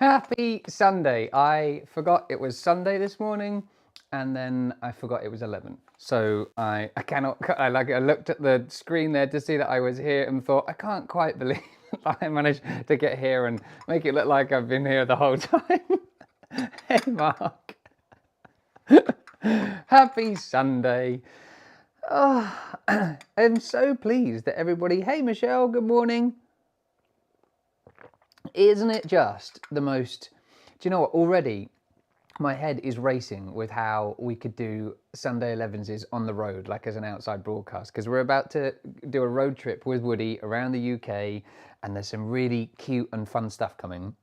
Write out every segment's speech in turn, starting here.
Happy Sunday. I forgot it was Sunday this morning, and then I forgot it was 11. So I looked at the screen there to see that I was here and thought, I can't quite believe I managed to get here and make it look like I've been here the whole time. Hey, Mark. Happy Sunday. Oh, I'm so pleased that everybody... Hey, Michelle, good morning. Isn't it just the most... Do you know what? Already, my head is racing with how we could do Sunday Elevenses on the road, like as an outside broadcast, because we're about to do a road trip with Woody around the UK, and there's some really cute and fun stuff coming.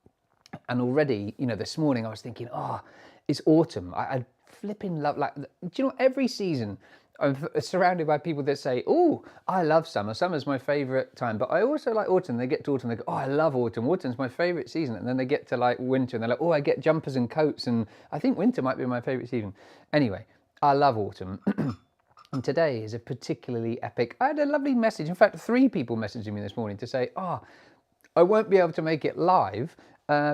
And already, you know, this morning I was thinking, oh, it's autumn. I flipping love, like, do you know, every season I'm surrounded by people that say, oh, I love summer. Summer's my favourite time. But I also like autumn. They get to autumn, they go, oh, I love autumn. Autumn's my favourite season. And then they get to like winter and they're like, oh, I get jumpers and coats. And I think winter might be my favourite season. Anyway, I love autumn. And today is a particularly epic. I had a lovely message. In fact, 3 people messaging me this morning to say, oh, I won't be able to make it live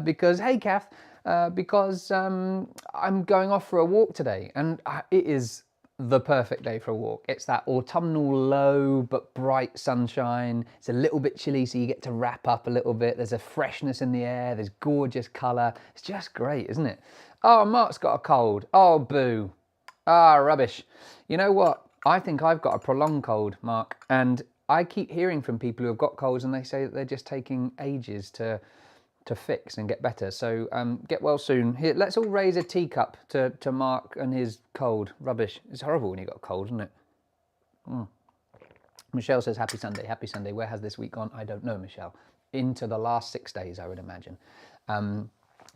because, hey, Kath, because I'm going off for a walk today. And it is the perfect day for a walk. It's that autumnal low but bright sunshine. It's a little bit chilly, so you get to wrap up a little bit. There's a freshness in the air. There's gorgeous colour. It's just great, isn't it? Oh, Mark's got a cold. Oh, boo. Ah, rubbish. You know what? I think I've got a prolonged cold, Mark. And I keep hearing from people who have got colds and they say that they're just taking ages to fix and get better. So get well soon. Here, let's all raise a teacup to Mark and his cold. Rubbish. It's horrible when you got a cold, isn't it? Michelle says, happy Sunday, happy Sunday. Where has this week gone? I don't know, Michelle. Into the last 6 days, I would imagine.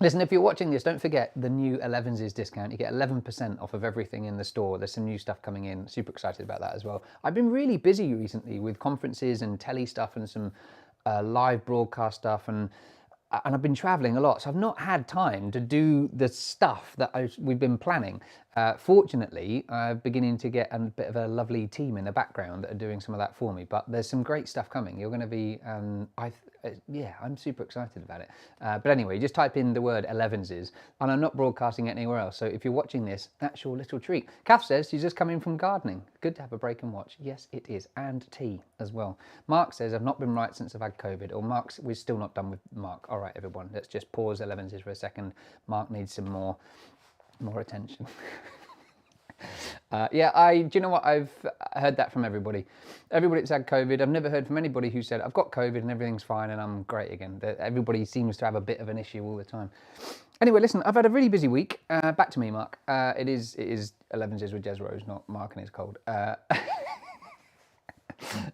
Listen, if you're watching this, don't forget the new Elevenses discount. You get 11% off of everything in the store. There's some new stuff coming in. Super excited about that as well. I've been really busy recently with conferences and telly stuff and some live broadcast stuff, and I've been traveling a lot, so I've not had time to do the stuff that we've been planning. Fortunately, I'm beginning to get a bit of a lovely team in the background that are doing some of that for me, but there's some great stuff coming. You're going to be, yeah, I'm super excited about it. But anyway, just type in the word Elevenses, and I'm not broadcasting it anywhere else, so if you're watching this, that's your little treat. Kath says she's just coming from gardening. Good to have a break and watch. Yes, it is, and tea as well. Mark says, I've not been right since I've had COVID, or we're still not done with Mark. All right, everyone, let's just pause Elevenses for a second. Mark needs some more attention. Yeah, do you know what? I've heard that from everybody. Everybody that's had COVID. I've never heard from anybody who said, I've got COVID and everything's fine and I'm great again. Everybody seems to have a bit of an issue all the time. Anyway, listen, I've had a really busy week. Back to me, Mark. It is Elevenses with Jez Rose, not Mark and his cold. That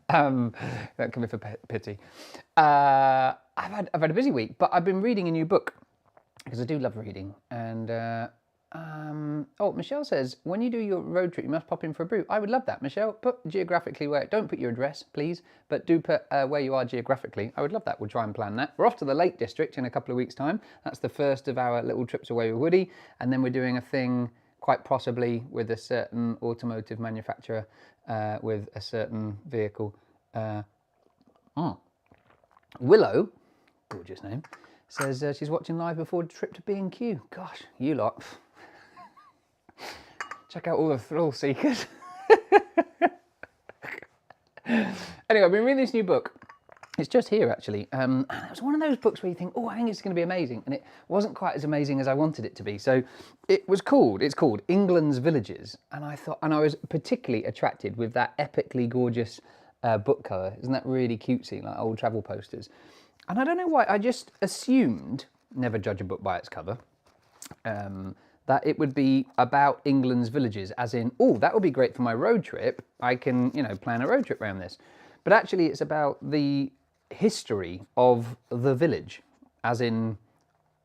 can be for pity. I've had a busy week, but I've been reading a new book because I do love reading. And oh, Michelle says, when you do your road trip, you must pop in for a brew. I would love that, Michelle. Put geographically where, don't put your address, please, but do put where you are geographically. I would love that. We'll try and plan that. We're off to the Lake District in a couple of weeks' time. That's the first of our little trips away with Woody. And then we're doing a thing quite possibly with a certain automotive manufacturer with a certain vehicle. Willow, gorgeous name, says she's watching live before the trip to B&Q. Gosh, you lot. Check out all the thrill seekers. Anyway, I've been reading this new book. It's just here, actually. And it was one of those books where you think, oh, I think it's going to be amazing. And it wasn't quite as amazing as I wanted it to be. So it's called England's Villages. And I was particularly attracted with that epically gorgeous book cover. Isn't that really cutesy, like old travel posters? And I don't know why, I just assumed, never judge a book by its cover, that it would be about England's villages, as in, oh, that would be great for my road trip. I can, you know, plan a road trip around this. But actually it's about the history of the village, as in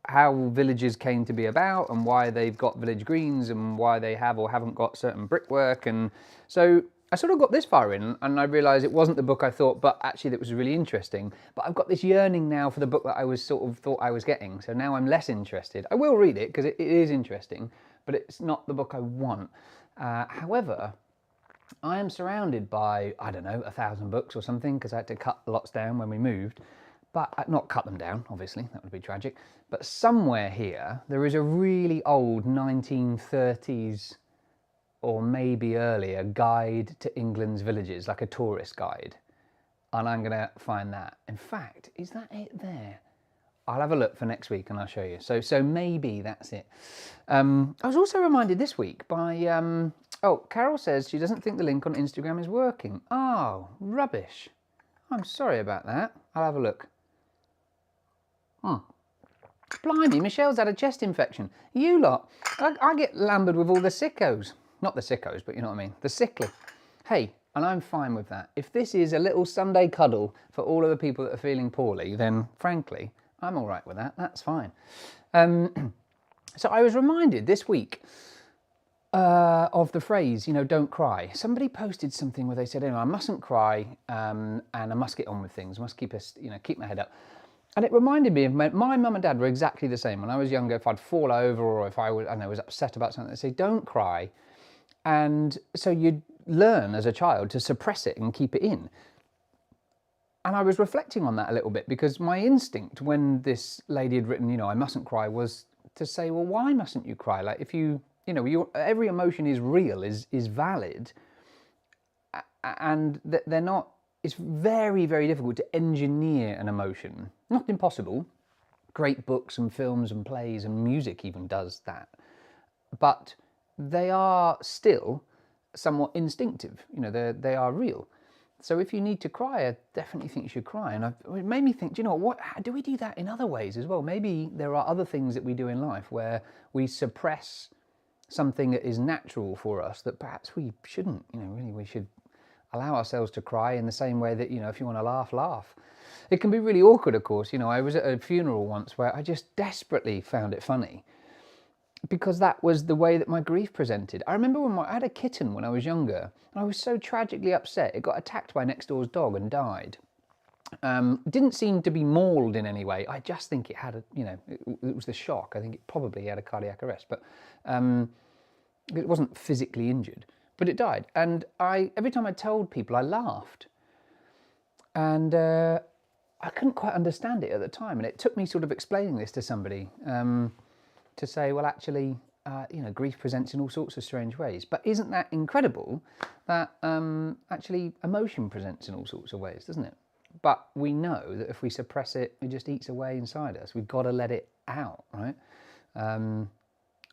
how villages came to be about and why they've got village greens and why they have or haven't got certain brickwork. And so I sort of got this far in and I realised it wasn't the book I thought, but actually that was really interesting. But I've got this yearning now for the book that I was sort of thought I was getting. So now I'm less interested. I will read it because it is interesting, but it's not the book I want. However, I am surrounded by, I don't know, 1,000 books or something because I had to cut lots down when we moved. but not cut them down, obviously, that would be tragic. But somewhere here, there is a really old 1930s or maybe earlier guide to England's villages, like a tourist guide. And I'm gonna find that. In fact, is that it there? I'll have a look for next week and I'll show you. So maybe that's it. I was also reminded this week by, Carol says she doesn't think the link on Instagram is working. Oh, rubbish. I'm sorry about that. I'll have a look. Blimey, Michelle's had a chest infection. You lot, I get lambered with all the sickos. Not the sickos, but you know what I mean. The sickly. Hey, and I'm fine with that. If this is a little Sunday cuddle for all of the people that are feeling poorly, then frankly, I'm all right with that. That's fine. So I was reminded this week of the phrase, don't cry. Somebody posted something where they said, I mustn't cry and I must get on with things. I must keep my head up. And it reminded me of my mum and dad were exactly the same. When I was younger, if I'd fall over or if I was upset about something, they'd say, don't cry. And so you'd learn as a child to suppress it and keep it in. And I was reflecting on that a little bit because my instinct when this lady had written, I mustn't cry, was to say, well, why mustn't you cry? Like if every emotion is real, is valid, and they're not. It's very, very difficult to engineer an emotion. Not impossible. Great books and films and plays and music even does that. But they are still somewhat instinctive. They are real. So if you need to cry, I definitely think you should cry. And it made me think, do we do that in other ways as well? Maybe there are other things that we do in life where we suppress something that is natural for us that perhaps we shouldn't. Really we should allow ourselves to cry in the same way that, if you want to laugh, laugh. It can be really awkward, of course. I was at a funeral once where I just desperately found it funny because that was the way that my grief presented. I remember when I had a kitten when I was younger and I was so tragically upset. It got attacked by next door's dog and died. Didn't seem to be mauled in any way. I just think it had it was the shock. I think it probably had a cardiac arrest, but it wasn't physically injured. But it died, and every time I told people, I laughed, and I couldn't quite understand it at the time, and it took me sort of explaining this to somebody to say, well, actually, grief presents in all sorts of strange ways. But isn't that incredible that actually emotion presents in all sorts of ways, doesn't it? But we know that if we suppress it, it just eats away inside us. We've got to let it out, right?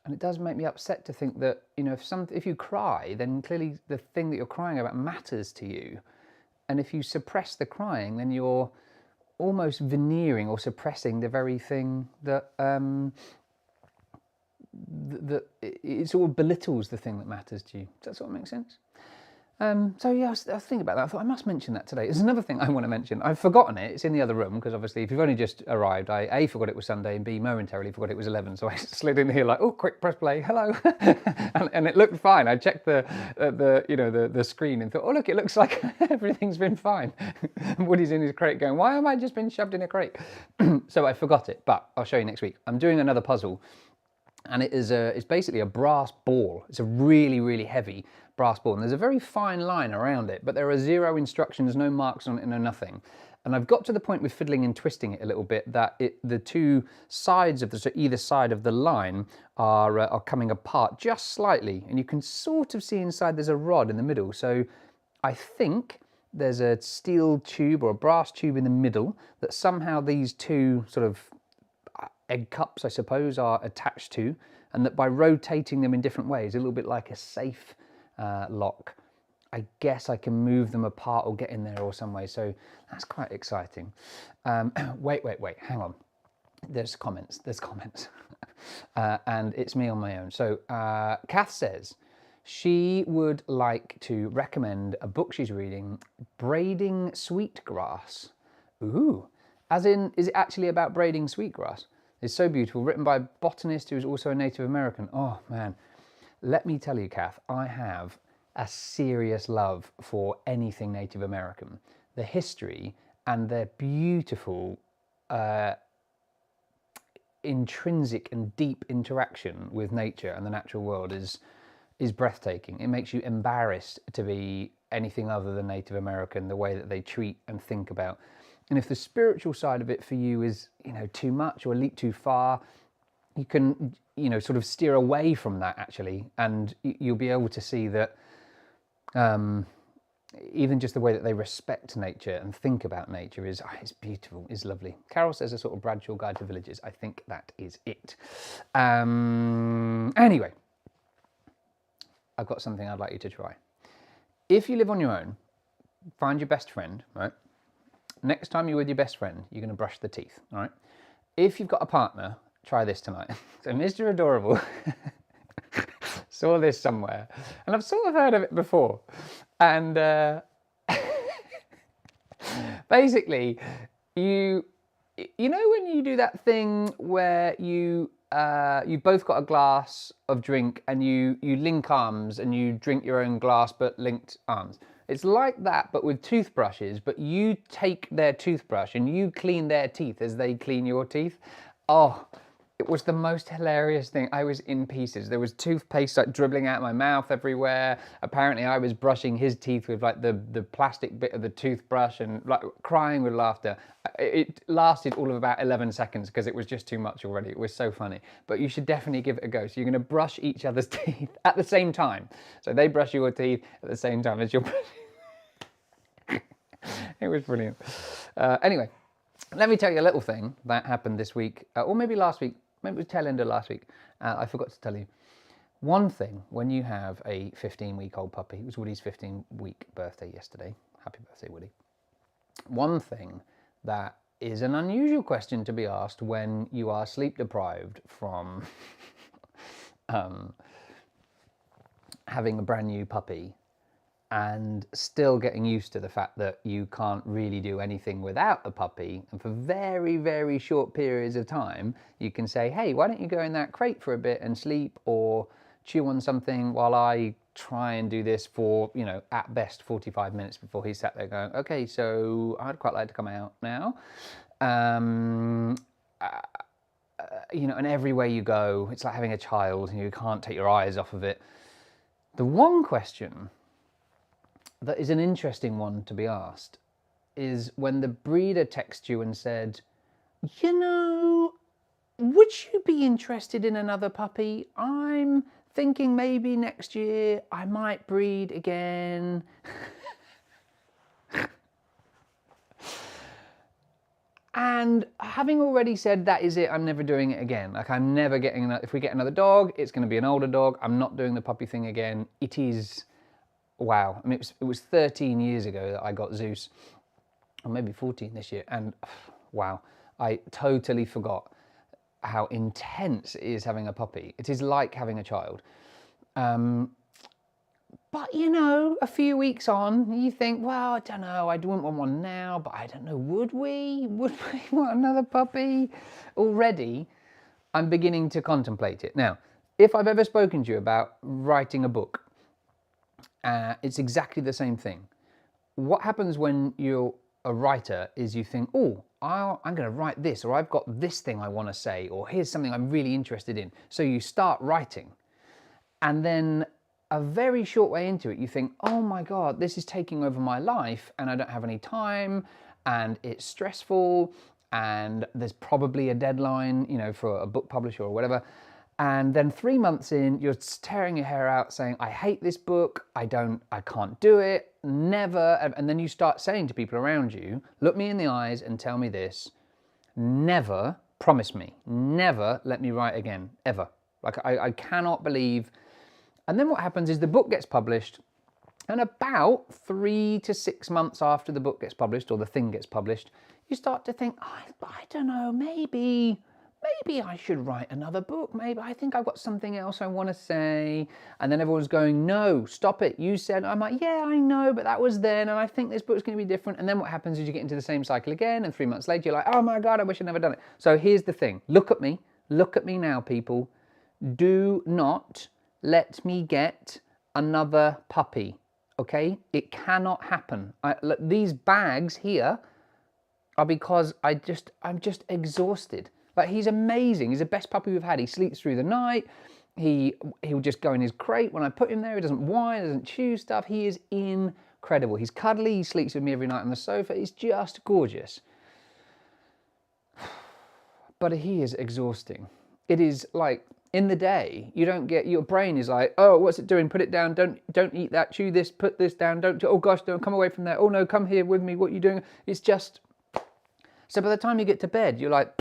And it does make me upset to think that, if you cry, then clearly the thing that you're crying about matters to you. And if you suppress the crying, then you're almost veneering or suppressing the very thing that it sort of belittles the thing that matters to you. Does that sort of make sense? So yeah, I was thinking about that. I thought I must mention that today. There's another thing I want to mention. I've forgotten it. It's in the other room because obviously if you've only just arrived, I A, forgot it was Sunday, and B, momentarily forgot it was 11. So I slid in here like, oh, quick, press play, hello. and it looked fine. I checked the screen and thought, oh, look, it looks like everything's been fine. Woody's in his crate going, why am I just been shoved in a crate? So I forgot it, but I'll show you next week. I'm doing another puzzle. And it's basically a brass ball. It's a really, really heavy brass ball. And there's a very fine line around it, but there are 0 instructions, no marks on it, no nothing. And I've got to the point with fiddling and twisting it a little bit that the two sides of either side of the line are coming apart just slightly. And you can sort of see inside there's a rod in the middle. So I think there's a steel tube or a brass tube in the middle that somehow these two sort of egg cups, I suppose, are attached to, and that by rotating them in different ways, a little bit like a safe lock, I guess I can move them apart or get in there or some way. So that's quite exciting. Wait, hang on. There's comments. And it's me on my own. So Kath says she would like to recommend a book she's reading, Braiding Sweetgrass. Ooh, as in, is it actually about braiding sweetgrass? It's so beautiful, written by a botanist who is also a Native American. Oh man, let me tell you, Kath, I have a serious love for anything Native American. The history and their beautiful intrinsic and deep interaction with nature and the natural world is breathtaking. It makes you embarrassed to be anything other than Native American, the way that they treat and think about And if the spiritual side of it for you is, too much or a leap too far, you can, sort of steer away from that actually. And you'll be able to see that even just the way that they respect nature and think about nature is it's beautiful, is lovely. Carol says a sort of Bradshaw Guide to Villages. I think that is it. Anyway, I've got something I'd like you to try. If you live on your own, find your best friend, right? Next time you're with your best friend, you're going to brush the teeth, all right? If you've got a partner, try this tonight. So Mr. Adorable saw this somewhere, and I've sort of heard of it before. And basically, you know when you do that thing where you both got a glass of drink and you link arms and you drink your own glass but linked arms. It's like that, but with toothbrushes, but you take their toothbrush and you clean their teeth as they clean your teeth. Oh, it was the most hilarious thing. I was in pieces. There was toothpaste like dribbling out of my mouth everywhere. Apparently I was brushing his teeth with like the plastic bit of the toothbrush and like crying with laughter. It lasted all of about 11 seconds because it was just too much already. It was so funny. But you should definitely give it a go. So you're going to brush each other's teeth at the same time. So they brush your teeth at the same time as you're brushing. It was brilliant. Anyway, let me tell you a little thing that happened this week, or maybe last week. Maybe it was tail end of last week. I forgot to tell you. One thing, when you have a 15-week-old puppy, it was Woody's 15-week birthday yesterday. Happy birthday, Woody. One thing that is an unusual question to be asked when you are sleep deprived from having a brand new puppy and still getting used to the fact that you can't really do anything without a puppy, and for very, very short periods of time you can say, hey, why don't you go in that crate for a bit and sleep or chew on something while I try and do this for, at best 45 minutes before he's sat there going, okay, so I'd quite like to come out now. And everywhere you go, it's like having a child and you can't take your eyes off of it. The one question that is an interesting one to be asked is when the breeder texts you and said, would you be interested in another puppy? I'm thinking maybe next year I might breed again. And having already said that is it, I'm never doing it again. Like I'm never getting another, if we get another dog, it's going to be an older dog. I'm not doing the puppy thing again. It is, wow. I mean, it was 13 years ago that I got Zeus, or maybe 14 this year. And wow, I totally forgot how intense it is having a puppy. It is like having a child. But a few weeks on, you think, well, I don't know, I wouldn't want one now, but I don't know, would we? Would we want another puppy? Already, I'm beginning to contemplate it. Now, if I've ever spoken to you about writing a book, it's exactly the same thing. What happens when you're a writer is you think, oh, I'm going to write this, or I've got this thing I want to say, or here's something I'm really interested in. So you start writing, and then a very short way into it, you think, oh my God, this is taking over my life and I don't have any time and it's stressful and there's probably a deadline, for a book publisher or whatever. And then 3 months in, you're tearing your hair out saying, I hate this book, I can't do it, never. And then you start saying to people around you, look me in the eyes and tell me this, never, promise me, never let me write again, ever. Like I cannot believe. And then what happens is the book gets published, and about 3 to 6 months after the book gets published, or the thing gets published, you start to think, I don't know, maybe I should write another book. Maybe I think I've got something else I want to say. And then everyone's going, no, stop it. You said, I'm like, yeah, I know, but that was then, and I think this book's going to be different. And then what happens is you get into the same cycle again, and 3 months later, you're like, oh my God, I wish I'd never done it. So here's the thing. Look at me now, people. Do not let me get another puppy, okay? It cannot happen. Look, these bags here are because I'm just exhausted. Like, he's amazing. He's the best puppy we've had. He sleeps through the night. He'll just go in his crate when I put him there. He doesn't whine, doesn't chew stuff. He is incredible. He's cuddly. He sleeps with me every night on the sofa. He's just gorgeous. but he is exhausting. It is like, in the day, you don't get, your brain is like, oh, what's it doing? Put it down. Don't eat that. Chew this. Put this down. Don't. Oh gosh, don't come away from there. Oh no, come here with me. What are you doing? It's just. So by the time you get to bed, you're like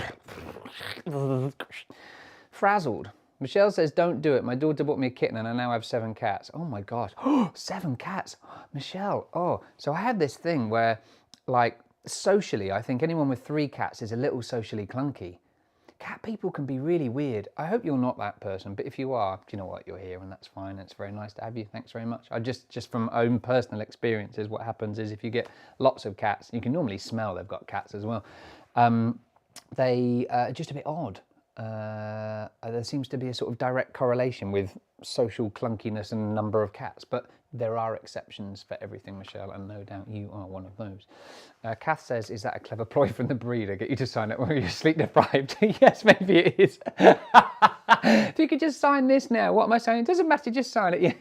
frazzled. Michelle says, don't do it. My daughter bought me a kitten and I now have 7 cats. Oh my gosh. 7 cats. Michelle. Oh, so I had this thing where, like, socially, I think anyone with 3 cats is a little socially clunky. Cat people can be really weird. I hope you're not that person, but if you are, do you know what? You're here and that's fine. It's very nice to have you. Thanks very much. I just from own personal experiences, what happens is if you get lots of cats, you can normally smell they've got cats as well. They are just a bit odd. There seems to be a sort of direct correlation with social clunkiness and number of cats, but there are exceptions for everything, Michelle, and no doubt you are one of those. Kath says, is that a clever ploy from the breeder? Get you to sign up when you're sleep deprived. Yes, maybe it is. If you could just sign this now, what am I saying? It doesn't matter, just sign it. Yeah,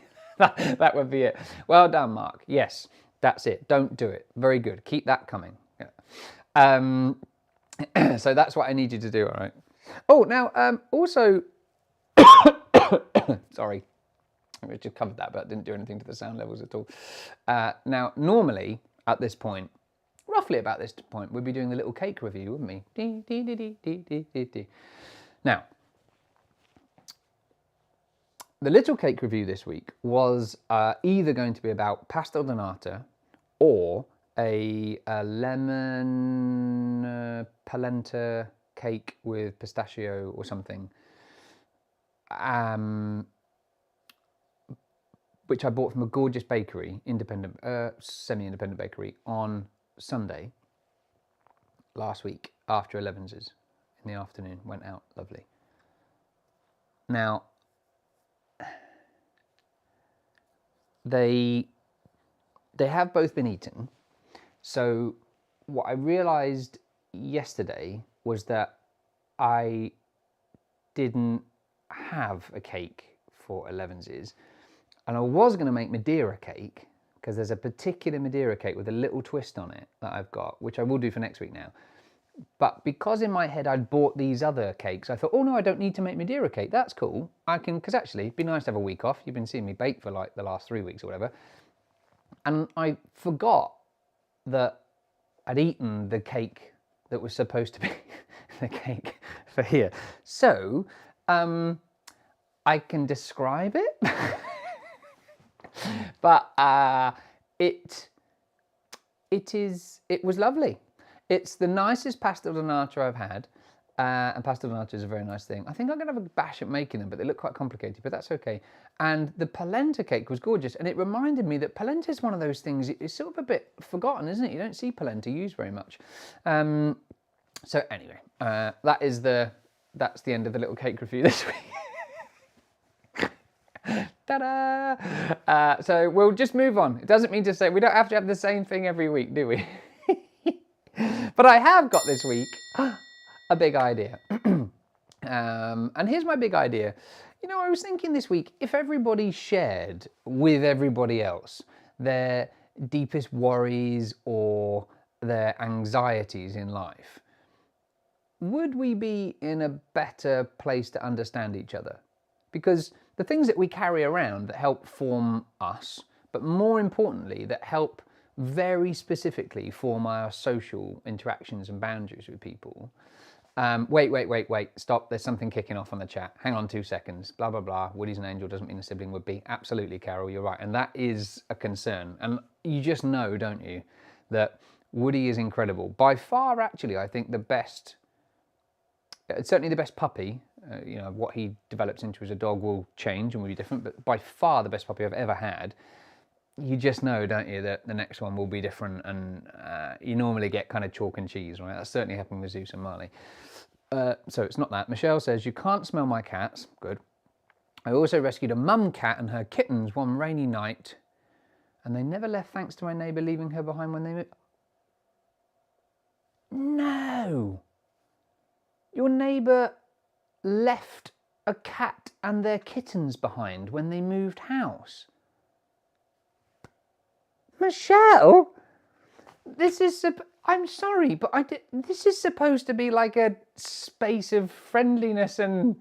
that would be it. Well done, Mark. Yes, that's it. Don't do it. Very good. Keep that coming. Yeah. So that's what I need you to do, all right? Oh, now, also, sorry, I just covered that, but didn't do anything to the sound levels at all. Now, normally, at this point, roughly about this point, we'd be doing the little cake review, wouldn't we? Dee, dee, dee, dee, dee, dee, dee, dee. Now, the little cake review this week was either going to be about pastel de nata or a lemon polenta cake with pistachio or something, which I bought from a gorgeous bakery, independent, semi-independent bakery, on Sunday last week after Elevenses in the afternoon. Went out, lovely. Now, they have both been eaten. So what I realised yesterday was that I didn't have a cake for Elevenses, and I was going to make Madeira cake because there's a particular Madeira cake with a little twist on it that I've got, which I will do for next week now. But because in my head I'd bought these other cakes, I thought, oh no, I don't need to make Madeira cake. That's cool. I can, because actually it'd be nice to have a week off. You've been seeing me bake for like the last 3 weeks or whatever. And I forgot that I'd eaten the cake that was supposed to be the cake for here. So I can describe it, but it was lovely. It's the nicest pastel de nata I've had, and pastel de nata is a very nice thing. I think I'm going to have a bash at making them, but they look quite complicated, but that's okay. And the polenta cake was gorgeous, and it reminded me that polenta is one of those things, it's sort of a bit forgotten, isn't it? You don't see polenta used very much. So anyway, that's the end of the little cake review this week. Ta-da! So we'll just move on. It doesn't mean to say we don't have to have the same thing every week, do we? But I have got this week a big idea. And here's my big idea. You know, I was thinking this week, if everybody shared with everybody else their deepest worries or their anxieties in life, would we be in a better place to understand each other? Because the things that we carry around that help form us, but more importantly, that help very specifically form our social interactions and boundaries with people. Wait, stop, there's something kicking off on the chat. Hang on 2 seconds, blah, blah, blah. Woody's an angel doesn't mean a sibling would be. Absolutely, Carol, you're right. And that is a concern. And you just know, don't you, that Woody is incredible. By far, actually, I think the best, certainly the best puppy, you know, what he develops into as a dog will change and will be different, but by far the best puppy I've ever had. You just know, don't you, that the next one will be different, and you normally get kind of chalk and cheese, right? That's certainly happened with Zeus and Marley. So it's not that. Michelle says, you can't smell my cats. Good. I also rescued a mum cat and her kittens one rainy night, and they never left thanks to my neighbour leaving her behind when they moved. No! Your neighbour left a cat and their kittens behind when they moved house? Michelle, this is, I'm sorry, but this is supposed to be like a space of friendliness, and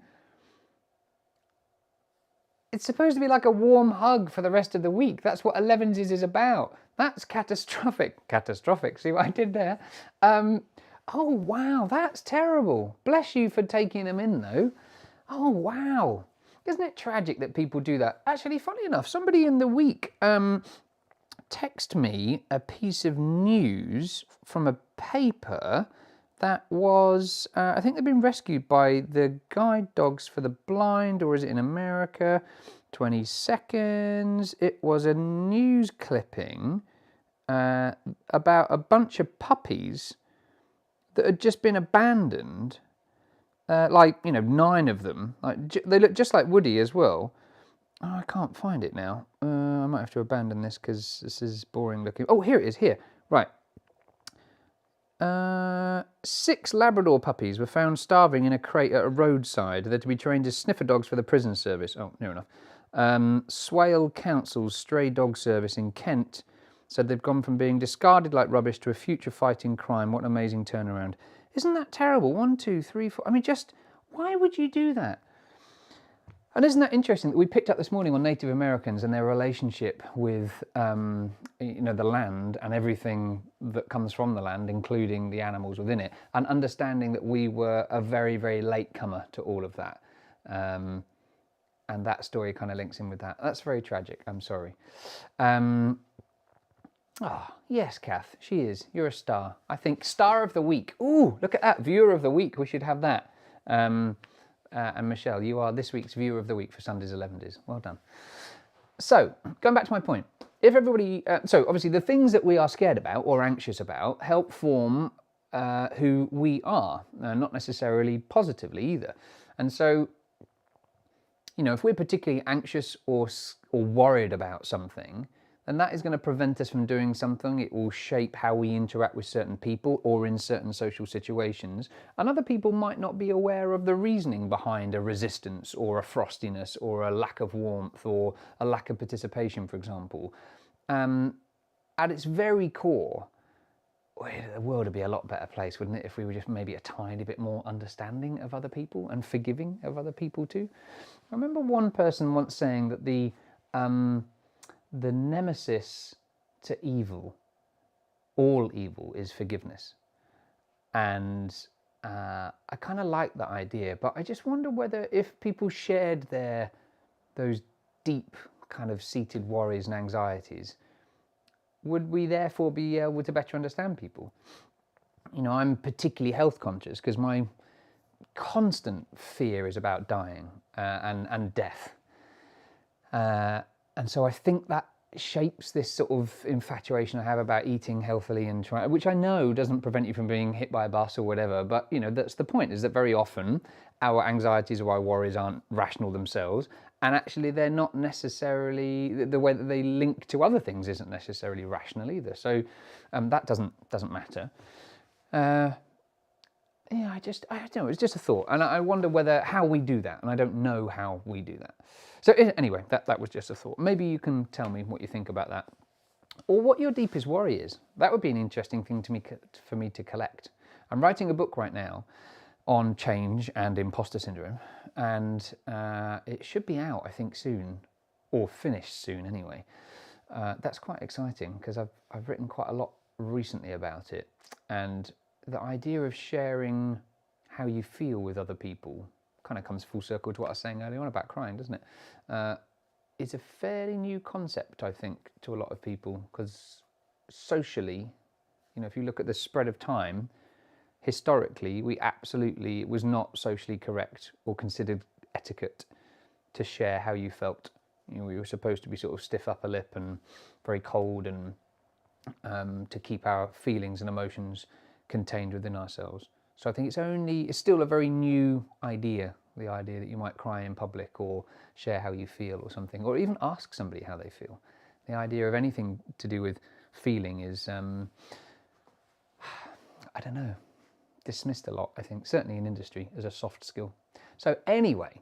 it's supposed to be like a warm hug for the rest of the week. That's what Elevenses is about. That's catastrophic. Catastrophic. See what I did there? Oh, wow, that's terrible. Bless you for taking them in, though. Oh, wow. Isn't it tragic that people do that? Actually, funny enough, somebody in the week text me a piece of news from a paper that was, I think they've been rescued by the Guide Dogs for the Blind, or is it in America? 20 seconds. It was a news clipping about a bunch of puppies that had just been abandoned. 9 of them. They look just like Woody as well. Oh, I can't find it now. I might have to abandon this because this is boring looking. Oh, here it is, here. Right. 6 Labrador puppies were found starving in a crate at a roadside. They're to be trained as sniffer dogs for the prison service. Oh, near enough. Swale Council's stray dog service in Kent said they've gone from being discarded like rubbish to a future fighting crime. What an amazing turnaround. Isn't that terrible? 1, 2, 3, 4. I mean, just why would you do that? And isn't that interesting that we picked up this morning on Native Americans and their relationship with, the land and everything that comes from the land, including the animals within it, and understanding that we were a very, very late comer to all of that. And that story kind of links in with that. That's very tragic. I'm sorry. Yes, Kath, she is. You're a star. I think Star of the Week. Ooh, look at that. Viewer of the Week. We should have that. And Michelle, you are this week's Viewer of the Week for Sunday's Elevenses. Well done. So, going back to my point, if everybody... so, obviously, the things that we are scared about or anxious about help form who we are, not necessarily positively either. And so, if we're particularly anxious or worried about something, then that is going to prevent us from doing something. It will shape how we interact with certain people or in certain social situations. And other people might not be aware of the reasoning behind a resistance or a frostiness or a lack of warmth or a lack of participation, for example. At its very core, the world would be a lot better place, wouldn't it, if we were just maybe a tiny bit more understanding of other people and forgiving of other people too. I remember one person once saying that the nemesis to evil, all evil, is forgiveness. And I kind of like that idea, but I just wonder whether if people shared those deep kind of seated worries and anxieties, would we therefore be able to better understand people? I'm particularly health conscious because my constant fear is about dying and death. And so I think that shapes this sort of infatuation I have about eating healthily and trying, which I know doesn't prevent you from being hit by a bus or whatever, but that's the point, is that very often our anxieties or our worries aren't rational themselves, and actually they're not necessarily, the way that they link to other things isn't necessarily rational either. So that doesn't matter. I don't know, it's just a thought, and I wonder how we do that, and I don't know how we do that. So anyway, that was just a thought. Maybe you can tell me what you think about that, or what your deepest worry is. That would be an interesting thing for me to collect. I'm writing a book right now on change and imposter syndrome, and it should be out, I think, soon, or finished soon anyway. That's quite exciting because I've written quite a lot recently about it, and the idea of sharing how you feel with other people kind of comes full circle to what I was saying earlier on about crying, doesn't it? It's a fairly new concept, I think, to a lot of people, because socially, if you look at the spread of time, historically, it was not socially correct or considered etiquette to share how you felt. We were supposed to be sort of stiff upper lip and very cold, and to keep our feelings and emotions contained within ourselves. So I think it's still a very new idea, the idea that you might cry in public or share how you feel or something, or even ask somebody how they feel. The idea of anything to do with feeling is, I don't know, dismissed a lot, I think, certainly in industry, as a soft skill. So anyway,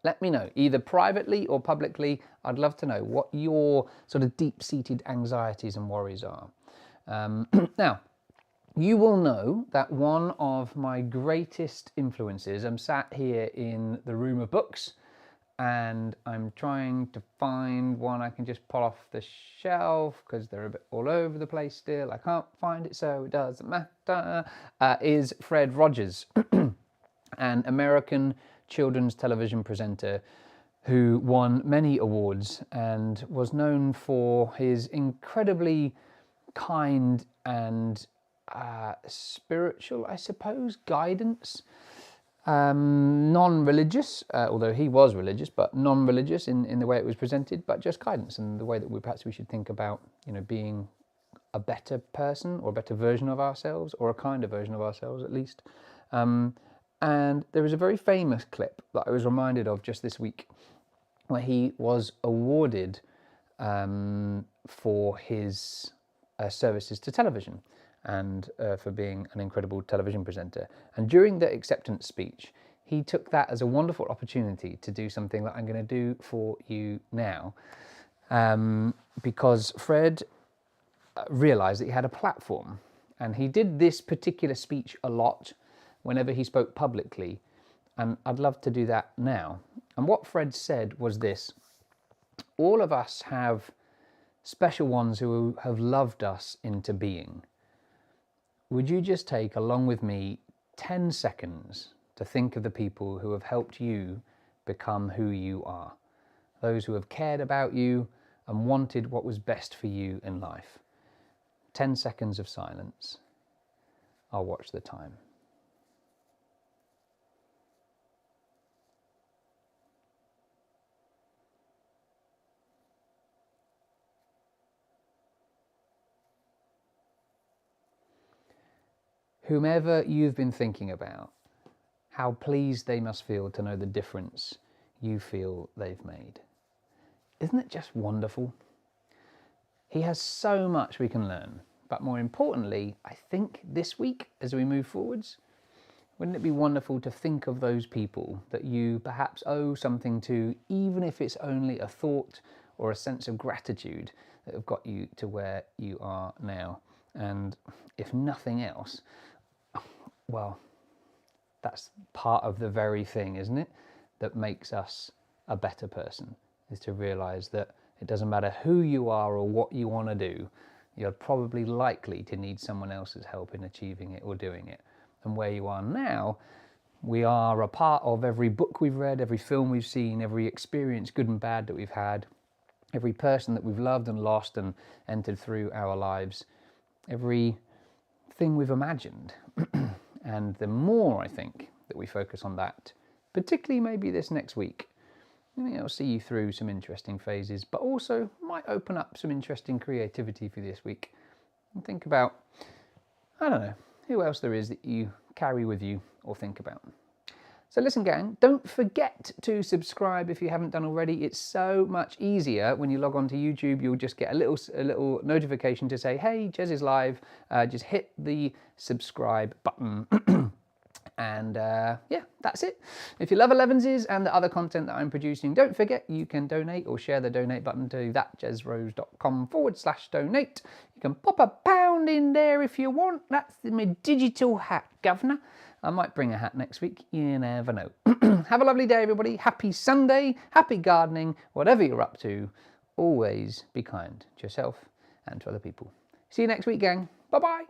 let me know, either privately or publicly. I'd love to know what your sort of deep-seated anxieties and worries are. Now, you will know that one of my greatest influences, I'm sat here in the room of books and I'm trying to find one I can just pull off the shelf because they're a bit all over the place still. I can't find it, so it doesn't matter. Is Fred Rogers, an American children's television presenter who won many awards and was known for his incredibly kind and spiritual, I suppose, guidance. Non-religious, although he was religious, but non-religious in the way it was presented, but just guidance and the way that perhaps we should think about, being a better person or a better version of ourselves, or a kinder version of ourselves at least. And there is a very famous clip that I was reminded of just this week where he was awarded for his services to television and for being an incredible television presenter. And during the acceptance speech, he took that as a wonderful opportunity to do something that I'm going to do for you now, because Fred realized that he had a platform, and he did this particular speech a lot whenever he spoke publicly, and I'd love to do that now. And what Fred said was this: all of us have special ones who have loved us into being. Would you just take, along with me, 10 seconds to think of the people who have helped you become who you are? Those who have cared about you and wanted what was best for you in life. 10 seconds of silence. I'll watch the time. Whomever you've been thinking about, how pleased they must feel to know the difference you feel they've made. Isn't it just wonderful? He has so much we can learn, but more importantly, I think this week as we move forwards, wouldn't it be wonderful to think of those people that you perhaps owe something to, even if it's only a thought or a sense of gratitude that have got you to where you are now? And if nothing else, well, that's part of the very thing, isn't it, that makes us a better person, is to realise that it doesn't matter who you are or what you want to do, you're probably likely to need someone else's help in achieving it or doing it. And where you are now, we are a part of every book we've read, every film we've seen, every experience, good and bad, that we've had, every person that we've loved and lost and entered through our lives, every thing we've imagined. And the more, I think, that we focus on that, particularly maybe this next week, I think it'll see you through some interesting phases, but also might open up some interesting creativity for this week. And think about, I don't know, who else there is that you carry with you or think about. So listen, gang, don't forget to subscribe if you haven't done already. It's so much easier when you log on to YouTube. You'll just get a little notification to say, hey, Jez is live. Just hit the subscribe button. And yeah, that's it. If you love Elevenses and the other content that I'm producing, don't forget you can donate or share the donate button to thatjezrose.com/donate. You can pop £1 in there if you want. That's my digital hat, governor. I might bring a hat next week. You never know. Have a lovely day, everybody. Happy Sunday. Happy gardening. Whatever you're up to, always be kind to yourself and to other people. See you next week, gang. Bye-bye.